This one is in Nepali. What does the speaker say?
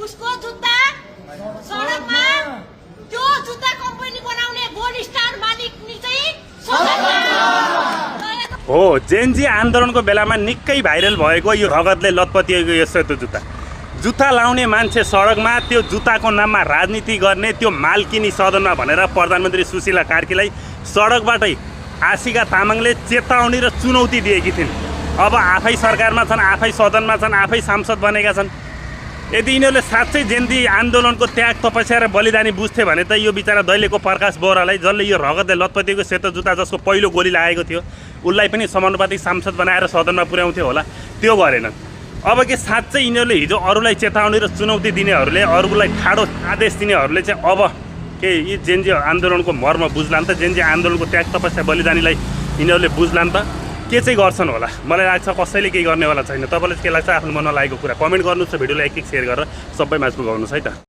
उसको जुत्ता सडकमा त्यो जुत्ता कम्पनी बनाउने गोल्ड स्टार मालिक चाहिँ हो। जेनजी आन्दोलनको बेलामा निकै भाइरल भएको यो रगतले लतपतिएको यो सेतो जुत्ता जुत्ता लाउने मान्छे सडकमा त्यो जुत्ताको नाममा राजनीति गर्ने त्यो मालकिनी सदनमा भनेर प्रधानमन्त्री सुशीला कार्कीलाई सडकबाटै आशिका तामाङले चेतावनी र चुनौती दिएकी थिइन्। अब आफै सरकारमा छन्, आफै सदनमा छन्, आफै सांसद बनेका छन्। यदि यिनीहरूले साँच्चै जेनजी आन्दोलनको त्याग तपस्या र बलिदानी बुझ्थे भने त यो बिचरा दैलेखको प्रकाश बोहरालाई जसले यो रगतले लतपतिएको सेतो जुत्ता जसको पहिलो गोली लागेको थियो उसलाई पनि समानुपातिक सांसद बनाएर सदनमा पुर्याउँथ्यो होला, त्यो गरेनन्। अब के साँच्चै यिनीहरूले हिजो अरूलाई चेतावनी र चुनौती दिनेहरूले, अरूलाई ठाडो आदेश दिनेहरूले चाहिँ अब के यी जेनजी आन्दोलनको मर्म बुझ्लान् त? जेनजी आन्दोलनको त्याग तपस्या बलिदानीलाई यिनीहरूले बुझ्लान् त? के चाहिँ गर्छन् होला? मलाई लाग्छ कसैले केही गर्नेवाला छैन। तपाईँलाई के लाग्छ? आफ्नो मनमा लागेको कुरा कमेन्ट गर्नुहोस् र भिडियोलाई एक सेयर गरेर सबैमा पुगाउनुहोस् है त।